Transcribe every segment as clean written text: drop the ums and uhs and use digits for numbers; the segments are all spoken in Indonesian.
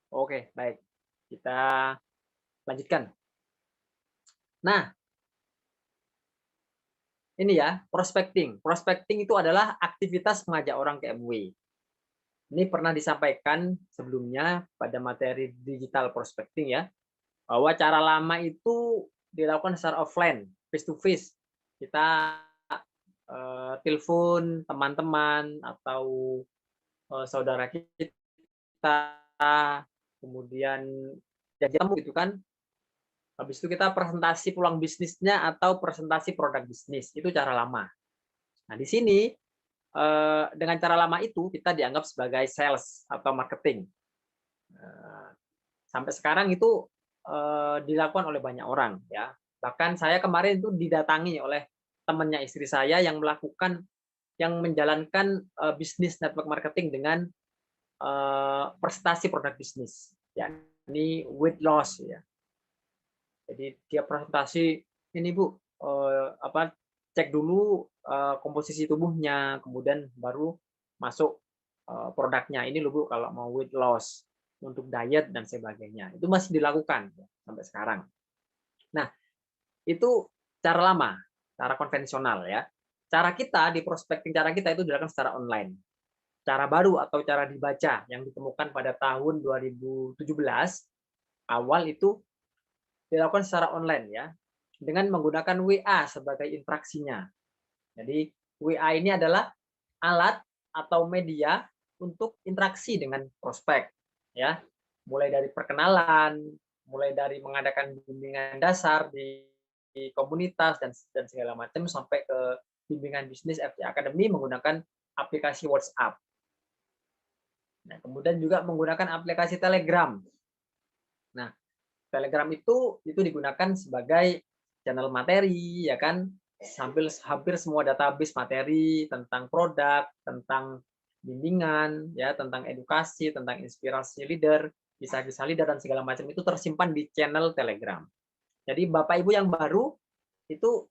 Oke, baik. Kita lanjutkan. Nah, ini ya, prospecting. Prospecting itu adalah aktivitas mengajak orang ke MW. Ini pernah disampaikan sebelumnya pada materi digital prospecting ya, bahwa cara lama itu dilakukan secara offline, face to face. Kita telepon teman-teman atau saudara kita, kemudian janji temu gitu kan. Habis itu kita presentasi peluang bisnisnya atau presentasi produk bisnis, itu cara lama. Nah, di sini dengan cara lama itu kita dianggap sebagai sales atau marketing. Sampai sekarang itu dilakukan oleh banyak orang ya. Bahkan saya kemarin itu didatangi oleh temannya istri saya yang menjalankan bisnis network marketing dengan presentasi produk bisnis, ya ini weight loss ya. Jadi dia presentasi ini Bu, cek dulu komposisi tubuhnya, kemudian baru masuk produknya. Ini loh Bu kalau mau weight loss, untuk diet dan sebagainya. Itu masih dilakukan ya, sampai sekarang. Nah, itu cara lama, cara konvensional ya. Cara kita di prospecting, cara kita itu dilakukan secara online. Cara baru atau cara dibaca yang ditemukan pada tahun 2017 awal itu dilakukan secara online ya, dengan menggunakan WA sebagai interaksinya. Jadi WA ini adalah alat atau media untuk interaksi dengan prospek ya. Mulai dari perkenalan, mulai dari mengadakan bimbingan dasar di komunitas dan segala macam sampai ke bimbingan bisnis FT Academy menggunakan aplikasi WhatsApp. Nah, kemudian juga menggunakan aplikasi Telegram. Nah, Telegram itu digunakan sebagai channel materi, ya kan? Hampir semua database materi tentang produk, tentang bimbingan, ya, tentang edukasi, tentang inspirasi leader, kisah-kisah leader dan segala macam itu tersimpan di channel Telegram. Jadi Bapak Ibu yang baru itu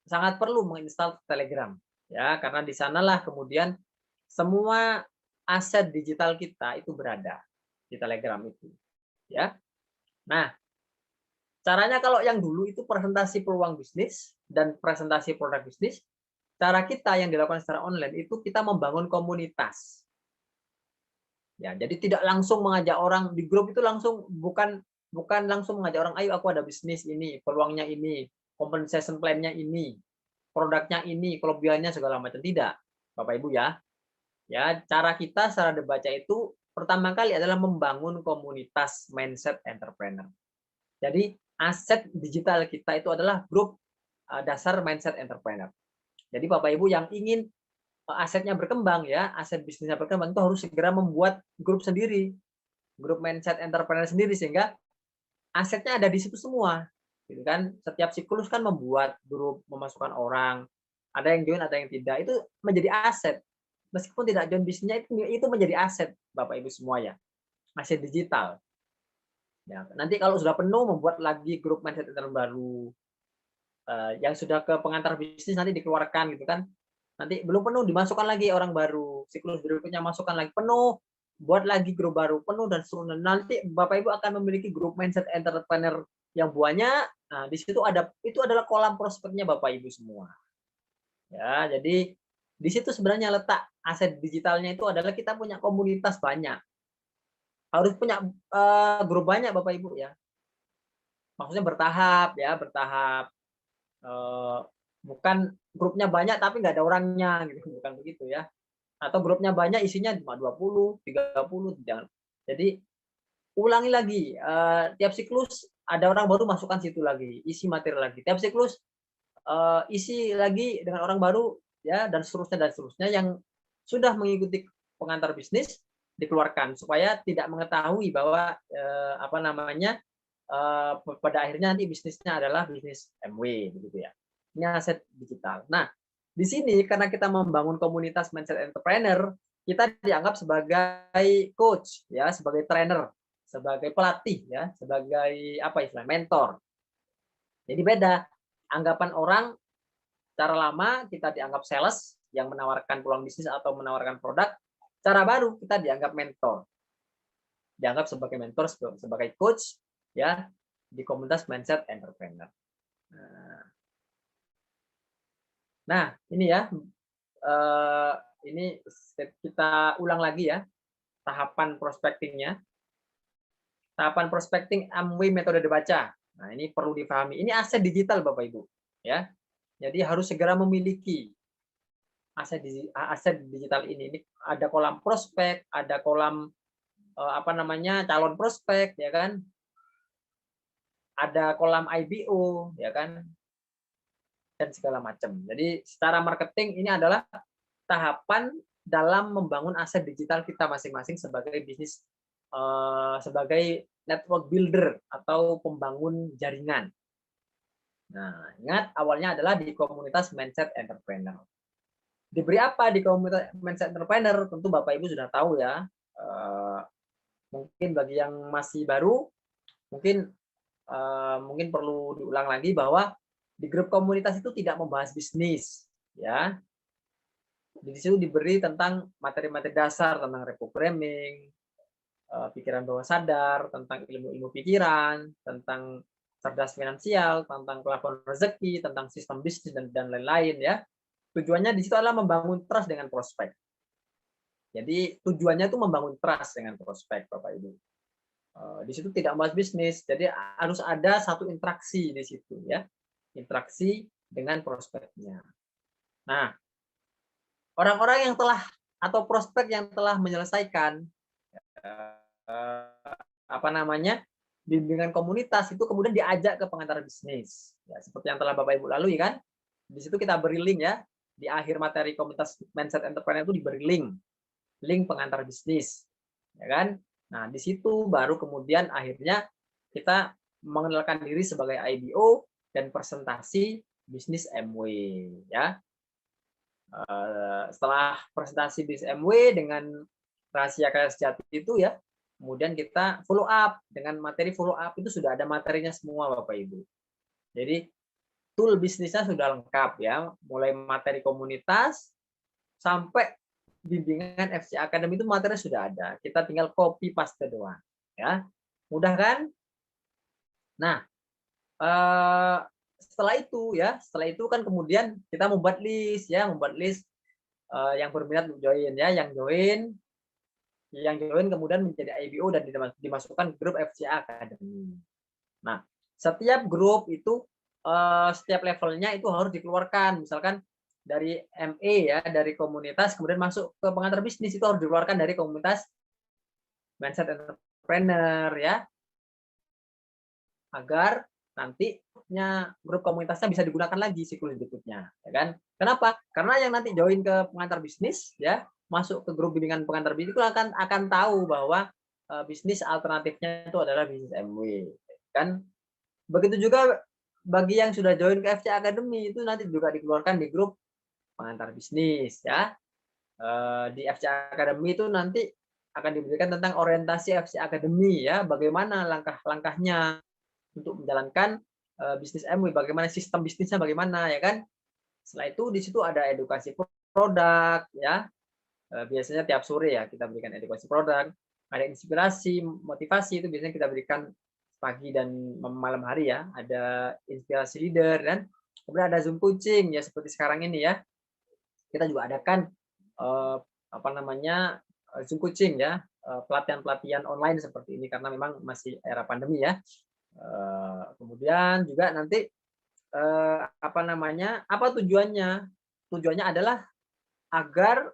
sangat perlu menginstal Telegram, ya, karena di sanalah kemudian semua aset digital kita itu berada di Telegram itu, ya. Nah, caranya kalau yang dulu itu presentasi peluang bisnis dan presentasi produk bisnis, cara kita yang dilakukan secara online itu kita membangun komunitas. Ya, jadi tidak langsung mengajak orang di grup itu langsung bukan bukan langsung mengajak orang, ayo aku ada bisnis ini, peluangnya ini, compensation plan-nya ini, produknya ini, kelebihannya segala macam tidak, Bapak Ibu ya. Ya, cara kita secara dibaca itu pertama kali adalah membangun komunitas mindset entrepreneur. Jadi aset digital kita itu adalah grup dasar mindset entrepreneur. Jadi Bapak Ibu yang ingin asetnya berkembang ya, aset bisnisnya berkembang itu harus segera membuat grup sendiri, grup mindset entrepreneur sendiri sehingga asetnya ada di situ semua. Gitu kan. Setiap siklus kan membuat grup, memasukkan orang, ada yang join, ada yang tidak. Itu menjadi aset. Meskipun tidak join bisnisnya itu menjadi aset Bapak Ibu semua ya. Aset digital. Ya, nanti kalau sudah penuh membuat lagi grup mindset entrepreneur baru. Yang sudah ke pengantar bisnis nanti dikeluarkan gitu kan. Nanti belum penuh dimasukkan lagi orang baru, siklus berikutnya masukkan lagi penuh, buat lagi grup baru penuh dan seterusnya. Nanti Bapak Ibu akan memiliki grup mindset entrepreneur yang banyak. Nah, di situ itu adalah kolam prospeknya Bapak Ibu semua. Ya, jadi di situ sebenarnya letak aset digitalnya itu adalah kita punya komunitas banyak. Harus punya grup banyak Bapak Ibu ya. Maksudnya bertahap ya, bertahap. Eh, Bukan grupnya banyak tapi nggak ada orangnya gitu, bukan begitu ya. Atau grupnya banyak isinya cuma 20, 30, jangan. Jadi ulangi lagi, tiap siklus ada orang baru masukkan situ lagi, isi materi lagi. Tiap siklus isi lagi dengan orang baru ya dan seterusnya yang sudah mengikuti pengantar bisnis dikeluarkan supaya tidak mengetahui bahwa apa namanya pada akhirnya nanti bisnisnya adalah bisnis MW begitu ya. Ini aset digital. Nah, di sini karena kita membangun komunitas mindset entrepreneur, kita dianggap sebagai coach ya, sebagai trainer, sebagai pelatih ya, sebagai apa istilah mentor. Jadi beda anggapan orang cara lama kita dianggap sales yang menawarkan peluang bisnis atau menawarkan produk, cara baru kita dianggap mentor. dianggap sebagai mentor, sebagai coach ya di komunitas Mindset Entrepreneur. Nah, ini ya, ini kita ulang lagi ya tahapan prospectingnya. Tahapan prospecting Amway metode baca. Nah, ini perlu dipahami. Ini aset digital Bapak Ibu, ya. Jadi harus segera memiliki aset digital ini. Ini ada kolam prospek, ada kolam calon prospek, ya kan? Ada kolam IBO, ya kan? Dan segala macam. Jadi secara marketing ini adalah tahapan dalam membangun aset digital kita masing-masing sebagai bisnis, sebagai network builder atau pembangun jaringan. Nah, ingat awalnya adalah di komunitas Mindset Entrepreneur. Diberi apa di komunitas Mindset Entrepreneur? Tentu Bapak Ibu sudah tahu ya. Mungkin bagi yang masih baru, mungkin perlu diulang lagi bahwa di grup komunitas itu tidak membahas bisnis, ya. Di situ diberi tentang materi-materi dasar tentang reprogramming, pikiran bawah sadar, tentang ilmu-ilmu pikiran, tentang cerdas finansial, tentang plafon rezeki, tentang sistem bisnis dan lain-lain ya. Tujuannya di situ adalah membangun trust dengan prospek. Jadi tujuannya itu membangun trust dengan prospek, Bapak Ibu. Di situ tidak membahas bisnis, jadi harus ada satu interaksi di situ ya, interaksi dengan prospeknya. Nah, orang-orang yang telah atau prospek yang telah menyelesaikan bimbingan komunitas itu kemudian diajak ke pengantar bisnis. Ya, seperti yang telah Bapak Ibu lalui kan. Di situ kita beri link ya. Di akhir materi komunitas Mindset Entrepreneur itu diberi link pengantar bisnis. Ya kan? Nah, di situ baru kemudian akhirnya kita mengenalkan diri sebagai IBO dan presentasi bisnis Amway ya. Setelah presentasi bisnis Amway dengan rahasia kaya sejati itu ya, kemudian kita follow up dengan materi follow up itu sudah ada materinya semua Bapak Ibu. Jadi tool bisnisnya sudah lengkap ya, mulai materi komunitas sampai bimbingan FC Academy itu materi sudah ada. Kita tinggal copy paste doang ya. Mudah kan? Nah, setelah itu kan kemudian kita membuat list yang berminat join ya, yang join kemudian menjadi IBO dan dimasukkan grup FCA Academy. Nah, setiap grup itu setiap levelnya itu harus dikeluarkan. Misalkan dari ME ya, dari komunitas kemudian masuk ke pengantar bisnis itu harus dikeluarkan dari komunitas Mindset Entrepreneur ya. Agar nanti grup komunitasnya bisa digunakan lagi siklus berikutnya, ya kan? Kenapa? Karena yang nanti join ke pengantar bisnis ya, masuk ke grup bimbingan pengantar bisnis itu akan tahu bahwa bisnis alternatifnya itu adalah bisnis MW, kan? Begitu juga bagi yang sudah join ke FC Academy itu nanti juga dikeluarkan di grup pengantar bisnis ya. Di FC Academy itu nanti akan diberikan tentang orientasi FC Academy ya, bagaimana langkah-langkahnya untuk menjalankan bisnis MW, bagaimana sistem bisnisnya bagaimana ya kan. Setelah itu di situ ada edukasi produk ya. Biasanya tiap sore ya kita berikan edukasi produk, ada inspirasi, motivasi itu biasanya kita berikan pagi dan malam hari ya. Ada inspirasi leader dan kemudian ada Zoom coaching ya seperti sekarang ini ya. Kita juga adakan Zoom coaching ya, pelatihan-pelatihan online seperti ini karena memang masih era pandemi ya. Kemudian juga nanti apa tujuannya? Tujuannya adalah agar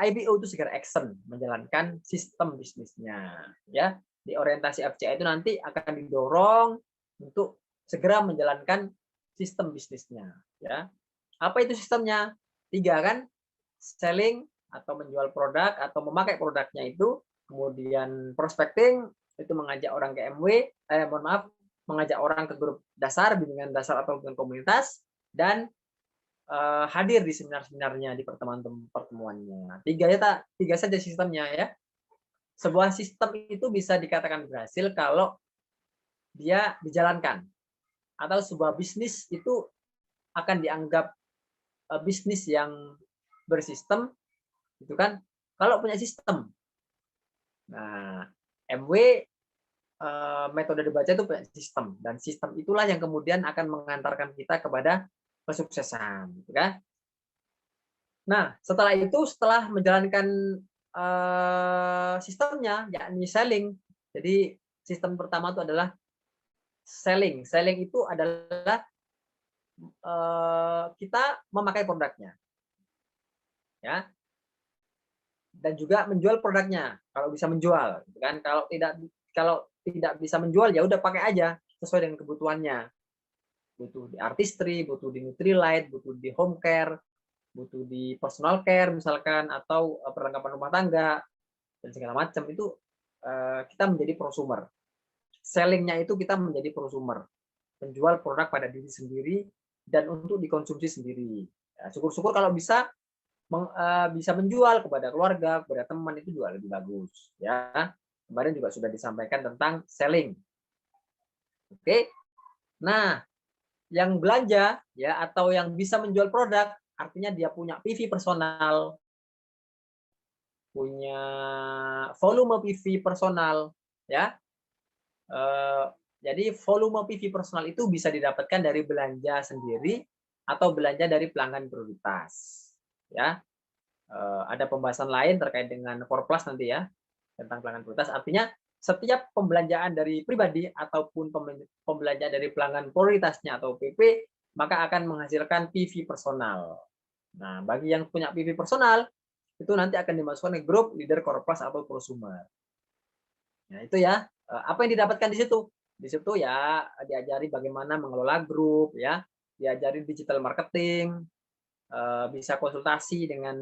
IBO itu segera action menjalankan sistem bisnisnya ya. Di orientasi FCA itu nanti akan didorong untuk segera menjalankan sistem bisnisnya ya. Apa itu sistemnya? 3 kan, selling atau menjual produk atau memakai produknya itu, kemudian prospecting itu mengajak orang ke MW, mengajak orang ke grup dasar, bimbingan dasar atau bimbingan komunitas, dan hadir di seminar-seminarnya, di pertemuan-pertemuannya. Tiga saja sistemnya ya. Sebuah sistem itu bisa dikatakan berhasil kalau dia dijalankan. Atau sebuah bisnis itu akan dianggap bisnis yang bersistem, itu kan kalau punya sistem. Nah, MW metode dibaca itu sistem, dan sistem itulah yang kemudian akan mengantarkan kita kepada kesuksesan, gitu kan? Nah, setelah itu, setelah menjalankan sistemnya, yakni selling. Jadi sistem pertama itu adalah selling. Selling itu adalah kita memakai produknya, ya, dan juga menjual produknya. Kalau bisa menjual, gitu kan? Kalau tidak bisa menjual, ya udah pakai aja sesuai dengan kebutuhannya. Butuh di artistry, butuh di Nutrilite, butuh di home care, butuh di personal care misalkan, atau perlengkapan rumah tangga dan segala macam itu, kita menjadi prosumer. Sellingnya itu kita menjadi prosumer, menjual produk pada diri sendiri dan untuk dikonsumsi sendiri. Ya, syukur-syukur kalau bisa bisa menjual kepada keluarga, kepada teman, itu juga lebih bagus. Ya, kemarin juga sudah disampaikan tentang selling. Oke, nah yang belanja ya atau yang bisa menjual produk artinya dia punya PV personal, punya volume PV personal, ya. Jadi volume PV personal itu bisa didapatkan dari belanja sendiri atau belanja dari pelanggan prioritas, ya. Ada pembahasan lain terkait dengan core plus nanti ya tentang pelanggan prioritas. Artinya setiap pembelanjaan dari pribadi ataupun pembelanjaan dari pelanggan prioritasnya atau PP maka akan menghasilkan PV personal. Nah, bagi yang punya PV personal itu nanti akan dimasukkan ke grup leader core plus atau prosumer. Nah, itu ya. Apa yang didapatkan di situ? Di situ ya diajari bagaimana mengelola grup, ya, diajari digital marketing, bisa konsultasi dengan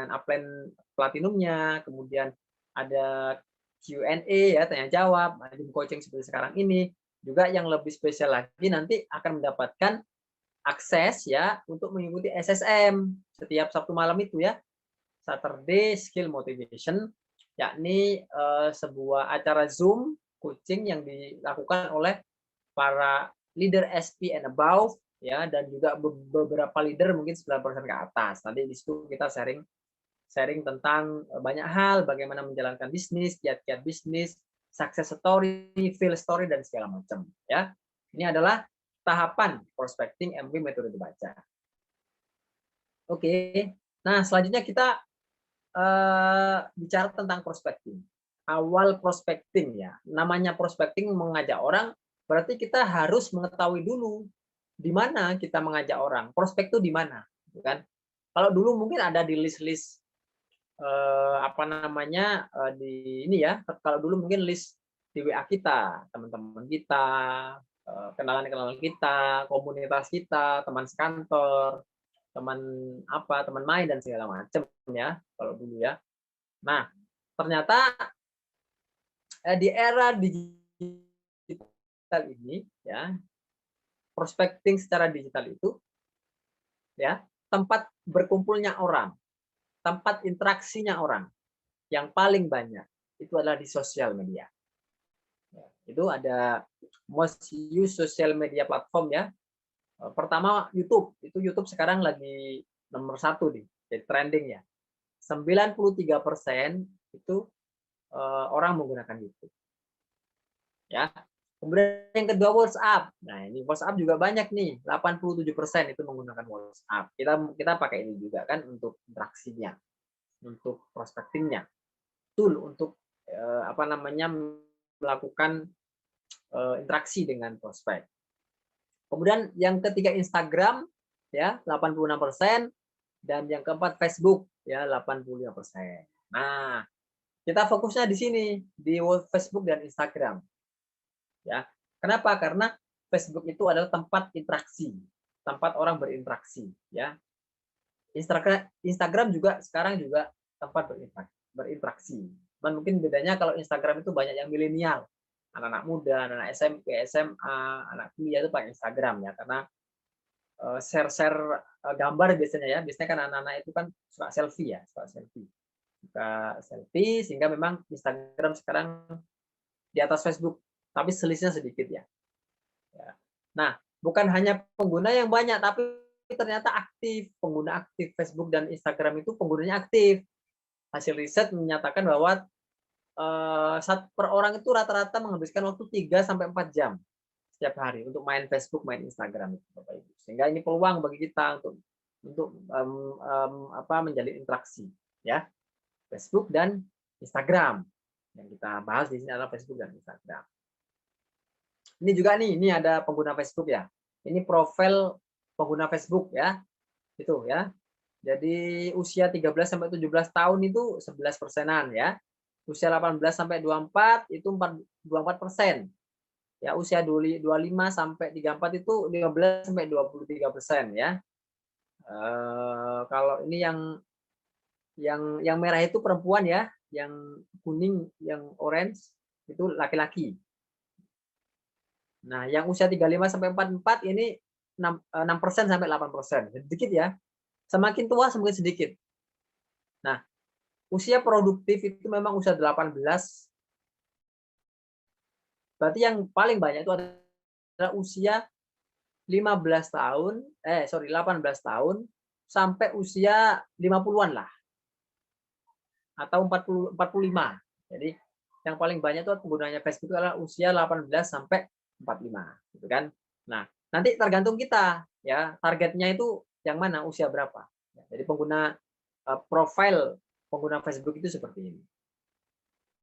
upline platinumnya, kemudian ada Q&A ya, tanya jawab, Zoom coaching seperti sekarang ini. Juga yang lebih spesial lagi nanti akan mendapatkan akses ya untuk mengikuti SSM setiap Sabtu malam itu ya. Saturday Skill Motivation, yakni sebuah acara Zoom coaching yang dilakukan oleh para leader SP and above ya, dan juga beberapa leader mungkin 9% ke atas. Nanti di situ kita sharing tentang banyak hal, bagaimana menjalankan bisnis, kiat-kiat bisnis, success story, fail story, dan segala macam ya. Ini adalah tahapan prospecting MW metode dibaca. Oke. Nah, selanjutnya kita bicara tentang prospecting. Awal prospecting ya. Namanya prospecting mengajak orang, berarti kita harus mengetahui dulu di mana kita mengajak orang. Prospek itu di mana, kan? Kalau dulu mungkin ada di list-list apa namanya di ini ya. Kalau dulu mungkin list di WA kita, teman-teman kita, kenalan-kenalan kita, komunitas kita, teman sekantor, teman apa, teman main dan segala macam ya kalau dulu ya. Nah, ternyata di era digital ini ya, prospecting secara digital itu ya, tempat berkumpulnya orang, tempat interaksinya orang yang paling banyak itu adalah di sosial media. Ya, itu ada most used social media platform ya. Pertama YouTube, itu YouTube sekarang lagi nomor 1 nih, jadi trending ya. 93% itu orang menggunakan YouTube. Ya. Kemudian yang kedua WhatsApp. Nah, ini WhatsApp juga banyak nih, 87% itu menggunakan WhatsApp. Kita pakai ini juga kan untuk interaksinya, untuk prospectingnya. Tool untuk apa namanya melakukan interaksi dengan prospek. Kemudian yang ketiga Instagram ya 86%, dan yang keempat Facebook ya 85%. Nah, kita fokusnya di sini di Facebook dan Instagram. Ya. Kenapa? Karena Facebook itu adalah tempat interaksi, tempat orang berinteraksi ya. Instagram juga sekarang juga tempat berinteraksi. Cuman mungkin bedanya kalau Instagram itu banyak yang milenial, anak-anak muda, anak SMP, SMA, anak kuliah itu pakai Instagram ya, karena share-share gambar biasanya ya. Biasanya kan anak-anak itu kan suka selfie ya, suka selfie, sehingga memang Instagram sekarang di atas Facebook, tapi selisihnya sedikit ya. Nah, bukan hanya pengguna yang banyak, tapi ternyata pengguna aktif Facebook dan Instagram itu penggunanya aktif. Hasil riset menyatakan bahwa per orang itu rata-rata menghabiskan waktu 3 sampai 4 jam setiap hari untuk main Facebook, main Instagram itu, Bapak Ibu. Sehingga ini peluang bagi kita untuk menjalin interaksi, ya. Facebook dan Instagram. Yang kita bahas di sini adalah Facebook dan Instagram. Ini juga nih, ini ada pengguna Facebook ya. Ini profil pengguna Facebook ya. Itu ya. Jadi usia 13 sampai 17 tahun itu 11%-an ya. Usia 18 sampai 24 itu 24%. Ya, usia 25 sampai 34 itu 15 sampai 23% ya. Kalau ini yang merah itu perempuan ya, yang kuning, yang orange itu laki-laki. Nah, yang usia 35 sampai 44 ini 6% sampai 8%. Sedikit ya. Semakin tua semakin sedikit. Nah, usia produktif itu memang usia 18. Berarti yang paling banyak itu adalah usia 18 tahun sampai usia 50-an lah. Atau 45. Jadi yang paling banyak itu penggunanya Facebook itu adalah usia 18 sampai 45, gitu kan. Nah, nanti tergantung kita ya, targetnya itu yang mana, usia berapa. Jadi profil pengguna Facebook itu seperti ini.